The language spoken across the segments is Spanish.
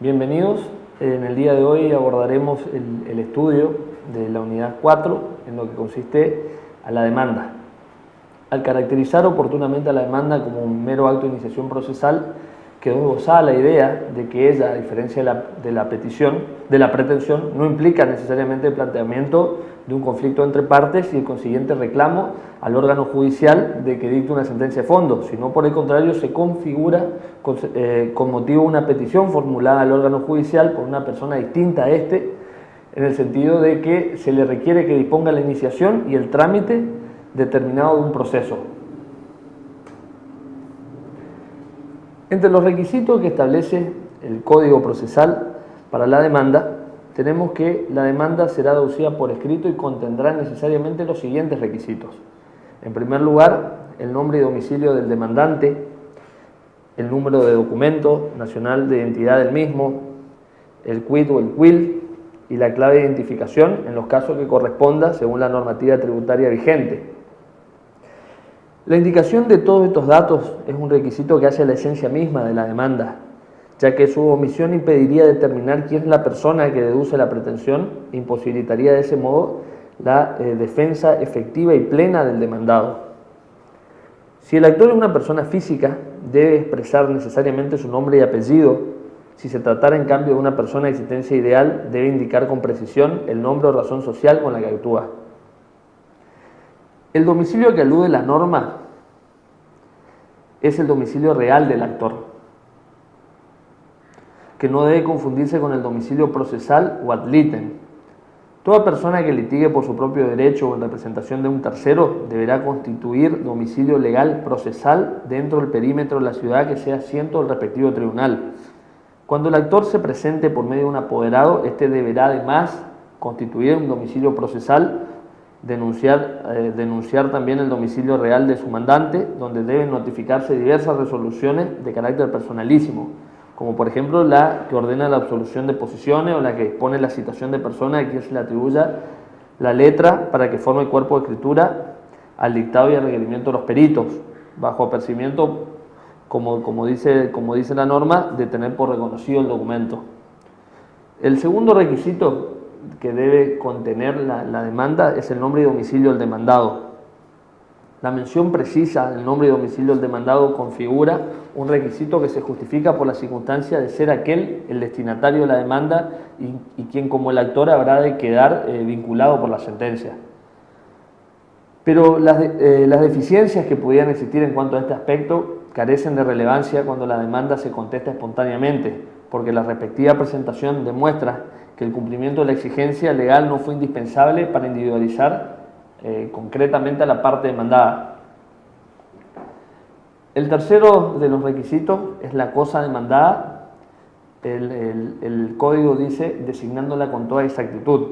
Bienvenidos. En el día de hoy abordaremos el estudio de la unidad 4 en lo que consiste a la demanda. Al caracterizar oportunamente a la demanda como un mero acto de iniciación procesal, quedó esbozada la idea de que ella, a diferencia de la pretensión, no implica necesariamente el planteamiento de un conflicto entre partes y el consiguiente reclamo al órgano judicial de que dicte una sentencia de fondo, sino por el contrario se configura con motivo de una petición formulada al órgano judicial por una persona distinta a este, en el sentido de que se le requiere que disponga la iniciación y el trámite determinado de un proceso. Entre los requisitos que establece el Código Procesal para la demanda, tenemos que la demanda será aducida por escrito y contendrá necesariamente los siguientes requisitos. En primer lugar, el nombre y domicilio del demandante, el número de documento nacional de identidad del mismo, el quid o el quil y la clave de identificación en los casos que corresponda según la normativa tributaria vigente. La indicación de todos estos datos es un requisito que hace la esencia misma de la demanda, ya que su omisión impediría determinar quién es la persona que deduce la pretensión e imposibilitaría de ese modo la defensa efectiva y plena del demandado. Si el actor es una persona física, debe expresar necesariamente su nombre y apellido. Si se tratara en cambio de una persona de existencia ideal, debe indicar con precisión el nombre o razón social con la que actúa. El domicilio que alude la norma es el domicilio real del actor, que no debe confundirse con el domicilio procesal o ad litem. Toda persona que litigue por su propio derecho o en representación de un tercero deberá constituir domicilio legal procesal dentro del perímetro de la ciudad que sea asiento del respectivo tribunal. Cuando el actor se presente por medio de un apoderado, este deberá además constituir un domicilio procesal, denunciar también el domicilio real de su mandante, donde deben notificarse diversas resoluciones de carácter personalísimo, como por ejemplo la que ordena la absolución de posiciones o la que dispone la citación de persona a quien se le atribuya la letra para que forme el cuerpo de escritura al dictado y al requerimiento de los peritos, bajo apercibimiento, como dice la norma, de tener por reconocido el documento. El segundo requisito que debe contener la demanda es el nombre y domicilio del demandado. La mención precisa del nombre y domicilio del demandado configura un requisito que se justifica por la circunstancia de ser aquel el destinatario de la demanda y quien como el actor habrá de quedar vinculado por la sentencia. Pero las deficiencias que pudieran existir en cuanto a este aspecto carecen de relevancia cuando la demanda se contesta espontáneamente, porque la respectiva presentación demuestra que el cumplimiento de la exigencia legal no fue indispensable para individualizar concretamente a la parte demandada. El tercero de los requisitos es la cosa demandada. El código dice designándola con toda exactitud.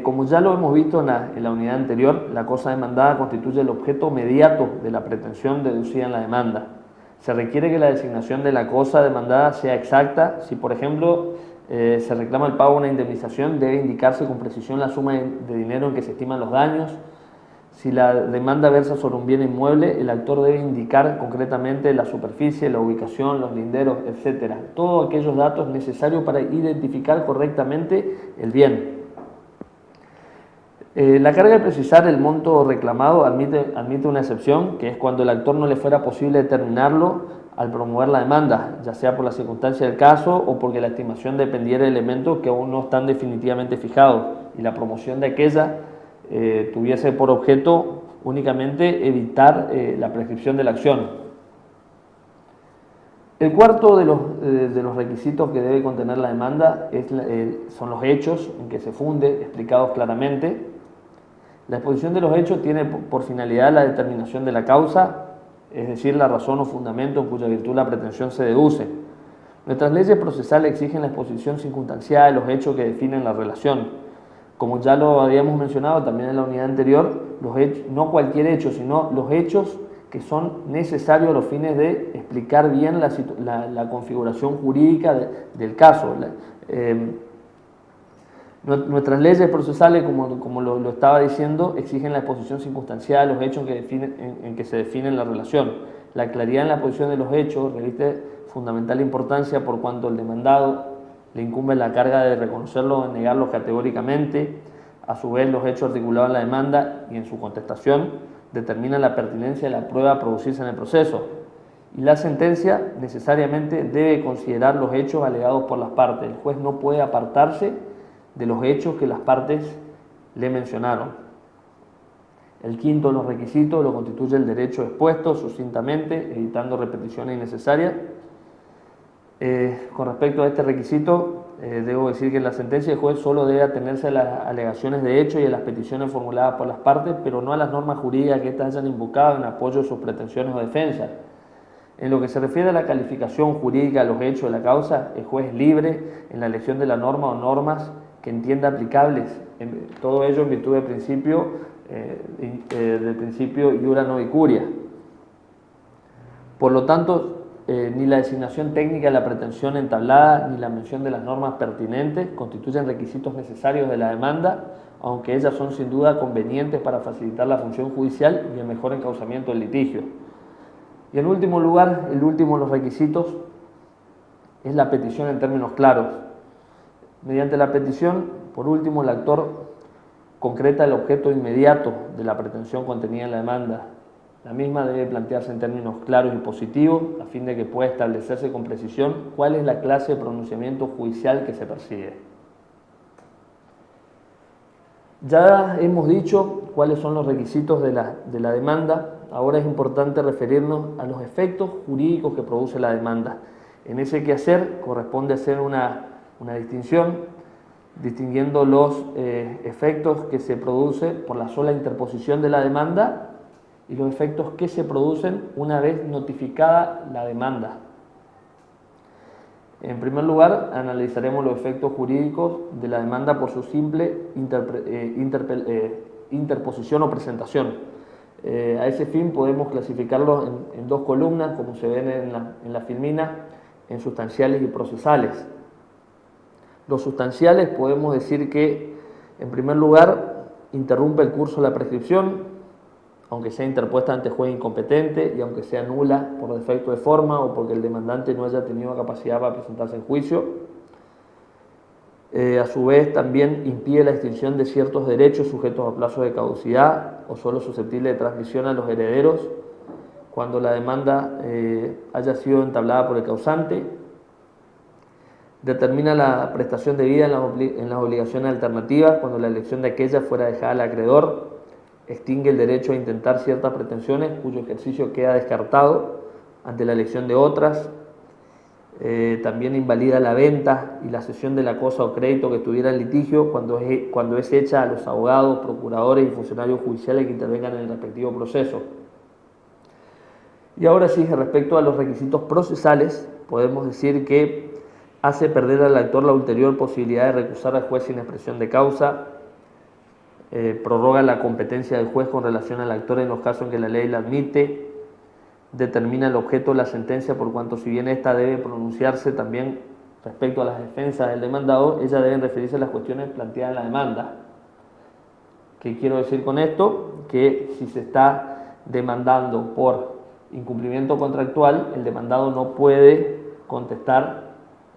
Como ya lo hemos visto en la unidad anterior, la cosa demandada constituye el objeto mediato de la pretensión deducida en la demanda. Se requiere que la designación de la cosa demandada sea exacta. Si, por ejemplo, se reclama el pago de una indemnización, debe indicarse con precisión la suma de dinero en que se estiman los daños. Si la demanda versa sobre un bien inmueble, el actor debe indicar concretamente la superficie, la ubicación, los linderos, etc. Todos aquellos datos necesarios para identificar correctamente el bien. La carga de precisar el monto reclamado admite una excepción, que es cuando el actor no le fuera posible determinarlo al promover la demanda, ya sea por la circunstancia del caso o porque la estimación dependiera de elementos que aún no están definitivamente fijados y la promoción de aquella tuviese por objeto únicamente evitar la prescripción de la acción. El cuarto de los requisitos que debe contener la demanda son los hechos en que se funde, explicados claramente. La exposición de los hechos tiene por finalidad la determinación de la causa, es decir, la razón o fundamento en cuya virtud la pretensión se deduce. Nuestras leyes procesales exigen la exposición circunstanciada de los hechos que definen la relación. Como ya lo habíamos mencionado también en la unidad anterior, no cualquier hecho, sino los hechos que son necesarios a los fines de explicar bien la configuración jurídica del caso. Nuestras leyes procesales, como lo estaba diciendo, exigen la exposición circunstancial de los hechos en que se define la relación. La claridad en la exposición de los hechos reviste fundamental importancia por cuanto el demandado le incumbe la carga de reconocerlo o negarlo categóricamente. A su vez, los hechos articulados en la demanda y en su contestación determinan la pertinencia de la prueba a producirse en el proceso. Y la sentencia necesariamente debe considerar los hechos alegados por las partes. El juez no puede apartarse de los hechos que las partes le mencionaron. El quinto de los requisitos lo constituye el derecho expuesto sucintamente, evitando repeticiones innecesarias. Con respecto a este requisito, debo decir que en la sentencia el juez solo debe atenerse a las alegaciones de hecho y a las peticiones formuladas por las partes, pero no a las normas jurídicas que éstas hayan invocado en apoyo de sus pretensiones o defensas. En lo que se refiere a la calificación jurídica de los hechos de la causa, el juez es libre en la elección de la norma o normas que entienda aplicables, todo ello en virtud del principio iura non curia. Por lo tanto, ni la designación técnica de la pretensión entablada ni la mención de las normas pertinentes constituyen requisitos necesarios de la demanda, aunque ellas son sin duda convenientes para facilitar la función judicial y el mejor encauzamiento del litigio. Y en último lugar, el último de los requisitos es la petición en términos claros. Mediante la petición, por último, el actor concreta el objeto inmediato de la pretensión contenida en la demanda. La misma debe plantearse en términos claros y positivos, a fin de que pueda establecerse con precisión cuál es la clase de pronunciamiento judicial que se persigue. Ya hemos dicho cuáles son los requisitos de la demanda. Ahora es importante referirnos a los efectos jurídicos que produce la demanda. En ese quehacer corresponde hacer una distinción, distinguiendo los efectos que se producen por la sola interposición de la demanda y los efectos que se producen una vez notificada la demanda. En primer lugar, analizaremos los efectos jurídicos de la demanda por su simple interposición o presentación. A ese fin podemos clasificarlos en dos columnas, como se ven en la filmina, en sustanciales y procesales. Los sustanciales podemos decir que, en primer lugar, interrumpe el curso de la prescripción, aunque sea interpuesta ante juez incompetente y aunque sea nula por defecto de forma o porque el demandante no haya tenido capacidad para presentarse en juicio. A su vez, también impide la extinción de ciertos derechos sujetos a plazo de caducidad o solo susceptibles de transmisión a los herederos cuando la demanda haya sido entablada por el causante. Determina la prestación debida en las obligaciones alternativas cuando la elección de aquella fuera dejada al acreedor. Extingue el derecho a intentar ciertas pretensiones cuyo ejercicio queda descartado ante la elección de otras. También invalida la venta y la cesión de la cosa o crédito que estuviera en litigio cuando es hecha a los abogados, procuradores y funcionarios judiciales que intervengan en el respectivo proceso. Y ahora sí, respecto a los requisitos procesales, podemos decir que hace perder al actor la ulterior posibilidad de recusar al juez sin expresión de causa, prorroga la competencia del juez con relación al actor en los casos en que la ley la admite, determina el objeto de la sentencia por cuanto si bien ésta debe pronunciarse también respecto a las defensas del demandado, ellas deben referirse a las cuestiones planteadas en la demanda. ¿Qué quiero decir con esto? Que si se está demandando por incumplimiento contractual, el demandado no puede contestar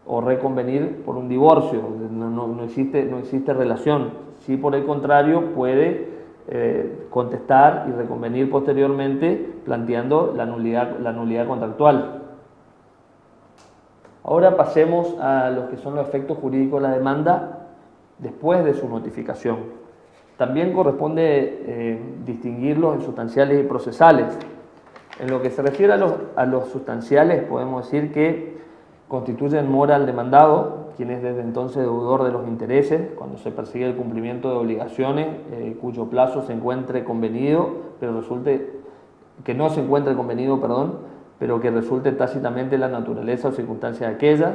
o reconvenir por un divorcio, no existe relación. Si por el contrario puede contestar y reconvenir posteriormente planteando la nulidad contractual. Ahora pasemos a los que son los efectos jurídicos de la demanda después de su notificación. También corresponde distinguirlos en sustanciales y procesales. En lo que se refiere a los sustanciales, podemos decir que constituyen mora al demandado, quien es desde entonces deudor de los intereses, cuando se persigue el cumplimiento de obligaciones cuyo plazo se encuentre convenido, pero que resulte tácitamente la naturaleza o circunstancia de aquellas.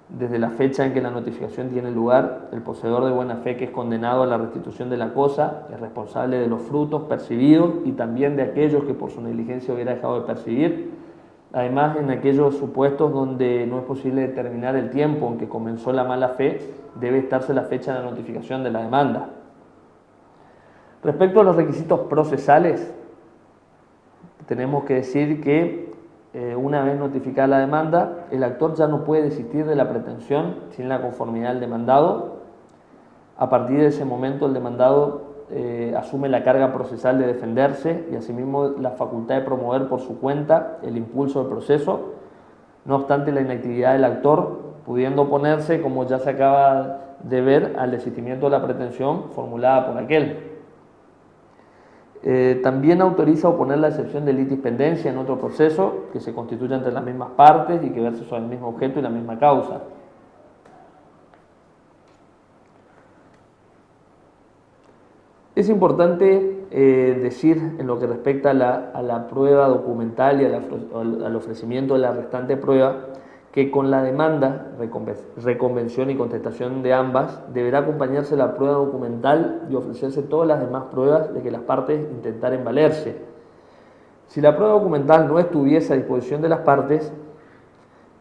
Desde la fecha en que la notificación tiene lugar, el poseedor de buena fe que es condenado a la restitución de la cosa es responsable de los frutos percibidos y también de aquellos que por su negligencia hubiera dejado de percibir. Además, en aquellos supuestos donde no es posible determinar el tiempo en que comenzó la mala fe, debe estarse la fecha de la notificación de la demanda. Respecto a los requisitos procesales, tenemos que decir que una vez notificada la demanda, el actor ya no puede desistir de la pretensión sin la conformidad del demandado. A partir de ese momento, el demandado asume la carga procesal de defenderse y asimismo la facultad de promover por su cuenta el impulso del proceso. No obstante la inactividad del actor, pudiendo oponerse, como ya se acaba de ver, al desistimiento de la pretensión formulada por aquel. También autoriza oponer la excepción de litis pendencia en otro proceso que se constituya entre las mismas partes y que verse sobre el mismo objeto y la misma causa. Es importante decir, en lo que respecta a la prueba documental y al ofrecimiento de la restante prueba, que con la demanda, reconvención y contestación de ambas, deberá acompañarse la prueba documental y ofrecerse todas las demás pruebas de que las partes intentaren valerse. Si la prueba documental no estuviese a disposición de las partes,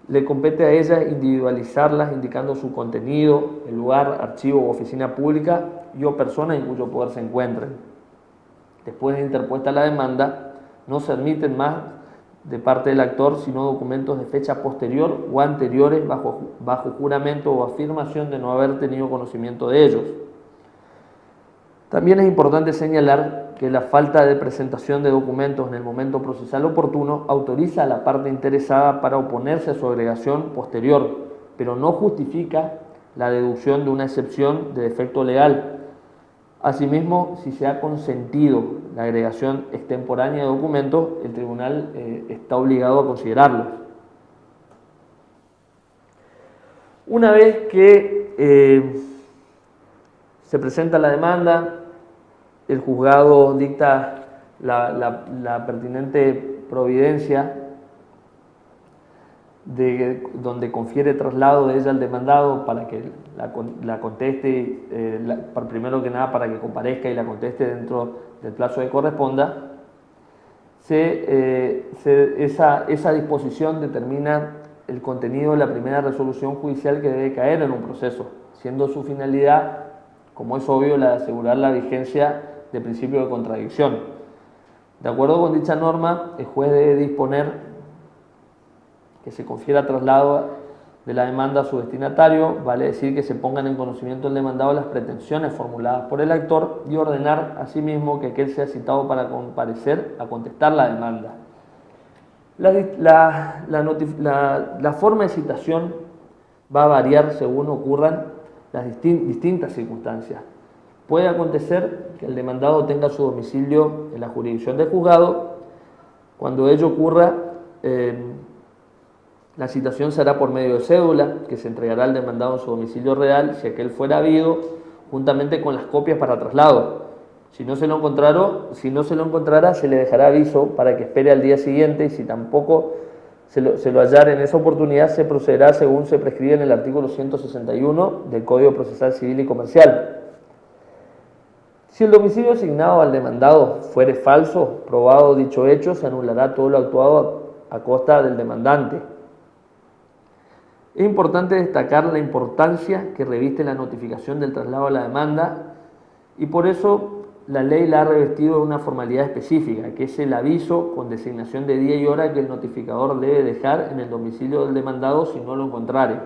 le compete a ellas individualizarlas indicando su contenido, el lugar, archivo u oficina pública y o persona en cuyo poder se encuentren. Después de interpuesta la demanda, no se admiten más de parte del actor sino documentos de fecha posterior o anteriores bajo juramento o afirmación de no haber tenido conocimiento de ellos. También es importante señalar que la falta de presentación de documentos en el momento procesal oportuno autoriza a la parte interesada para oponerse a su agregación posterior, pero no justifica la deducción de una excepción de defecto legal. Asimismo, si se ha consentido la agregación extemporánea de documentos, el tribunal está obligado a considerarlos. Una vez que se presenta la demanda, el juzgado dicta la pertinente providencia donde confiere traslado de ella al demandado para que la conteste, primero que nada para que comparezca y la conteste dentro del plazo que corresponda. Esa disposición determina el contenido de la primera resolución judicial que debe caer en un proceso, siendo su finalidad, como es obvio, la de asegurar la vigencia del principio de contradicción. De acuerdo con dicha norma, el juez debe disponer que se confiera traslado de la demanda a su destinatario, vale decir que se pongan en conocimiento del demandado las pretensiones formuladas por el actor y ordenar asimismo que aquel sea citado para comparecer a contestar la demanda. La forma de citación va a variar según ocurran las distintas circunstancias. Puede acontecer que el demandado tenga su domicilio en la jurisdicción del juzgado. Cuando ello ocurra, la citación será por medio de cédula, que se entregará al demandado en su domicilio real, si aquel fuera habido, juntamente con las copias para traslado. Si no se lo encontrara, se le dejará aviso para que espere al día siguiente, y si tampoco se lo hallara en esa oportunidad, se procederá según se prescribe en el artículo 161 del Código Procesal Civil y Comercial. Si el domicilio asignado al demandado fuere falso, probado dicho hecho, se anulará todo lo actuado a costa del demandante. Es importante destacar la importancia que reviste la notificación del traslado a la demanda, y por eso la ley la ha revestido de una formalidad específica, que es el aviso con designación de día y hora que el notificador debe dejar en el domicilio del demandado si no lo encontrare.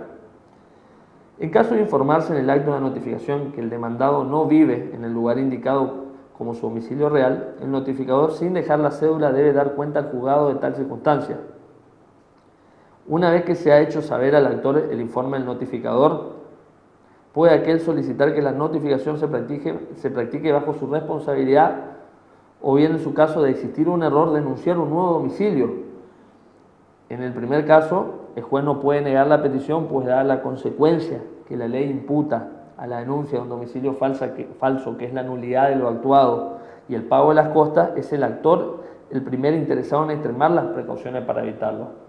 En caso de informarse en el acto de la notificación que el demandado no vive en el lugar indicado como su domicilio real, el notificador, sin dejar la cédula, debe dar cuenta al juzgado de tal circunstancia. Una vez que se ha hecho saber al actor el informe del notificador, puede aquel solicitar que la notificación se practique bajo su responsabilidad, o bien en su caso de existir un error, denunciar un nuevo domicilio. En el primer caso, el juez no puede negar la petición, pues dada la consecuencia que la ley imputa a la denuncia de un domicilio falso, que es la nulidad de lo actuado y el pago de las costas, es el actor el primer interesado en extremar las precauciones para evitarlo.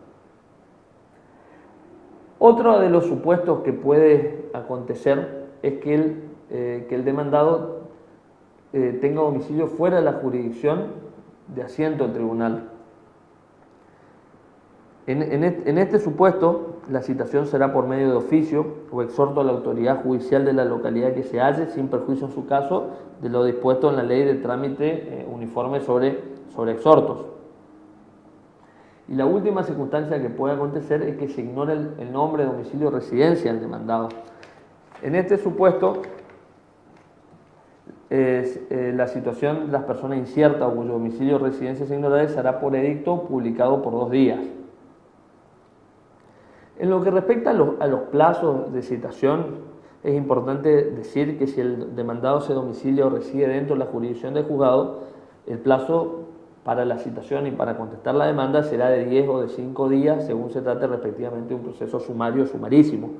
Otro de los supuestos que puede acontecer es que el demandado tenga domicilio fuera de la jurisdicción de asiento del tribunal. En este supuesto, la citación será por medio de oficio o exhorto a la autoridad judicial de la localidad que se halle, sin perjuicio en su caso de lo dispuesto en la ley de trámite uniforme sobre exhortos. Y la última circunstancia que puede acontecer es que se ignore el nombre, domicilio, residencia del demandado. En este supuesto, la situación de las personas inciertas o cuyo domicilio o residencia se ignore se hará por edicto publicado por 2 días. En lo que respecta a los plazos de citación, es importante decir que si el demandado se domicilia o reside dentro de la jurisdicción del juzgado, el plazo para la citación y para contestar la demanda será de 10 o de 5 días, según se trate respectivamente de un proceso sumario o sumarísimo.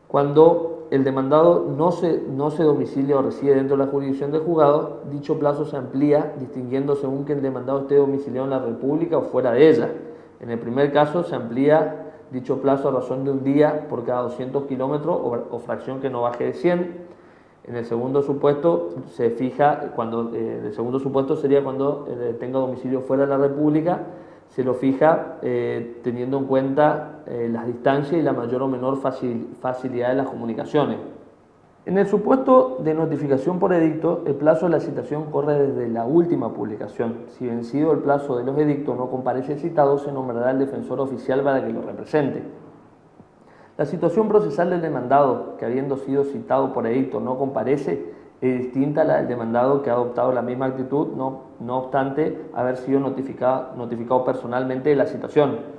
Cuando el demandado no se domicilia o reside dentro de la jurisdicción del juzgado, dicho plazo se amplía distinguiendo según que el demandado esté domiciliado en la República o fuera de ella. En el primer caso se amplía dicho plazo a razón de 1 día por cada 200 kilómetros o fracción que no baje de 100. En el segundo supuesto se fija, el segundo supuesto sería cuando tenga domicilio fuera de la República, se lo fija teniendo en cuenta las distancias y la mayor o menor facilidad de las comunicaciones. En el supuesto de notificación por edicto, el plazo de la citación corre desde la última publicación. Si vencido el plazo de los edictos no comparece el citado, se nombrará el defensor oficial para que lo represente. La situación procesal del demandado, que habiendo sido citado por edicto no comparece, es distinta a la del demandado que ha adoptado la misma actitud, no obstante haber sido notificado personalmente de la citación.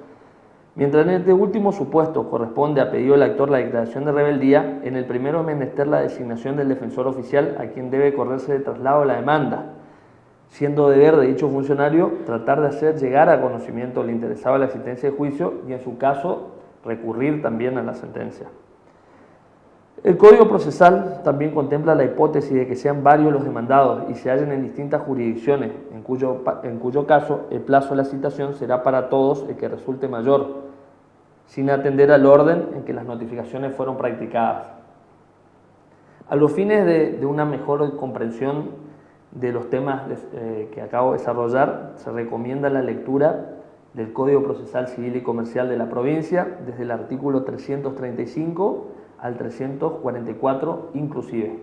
Mientras en este último supuesto corresponde a pedido del actor la declaración de rebeldía, en el primero es menester la designación del defensor oficial a quien debe correrse de traslado de la demanda, siendo deber de dicho funcionario tratar de hacer llegar a conocimiento del interesado la existencia de juicio y en su caso recurrir también a la sentencia. El Código Procesal también contempla la hipótesis de que sean varios los demandados y se hallen en distintas jurisdicciones, en cuyo caso el plazo de la citación será para todos el que resulte mayor, sin atender al orden en que las notificaciones fueron practicadas. A los fines de una mejor comprensión de los temas que acabo de desarrollar, se recomienda la lectura del Código Procesal Civil y Comercial de la provincia, desde el artículo 335 al 344 inclusive.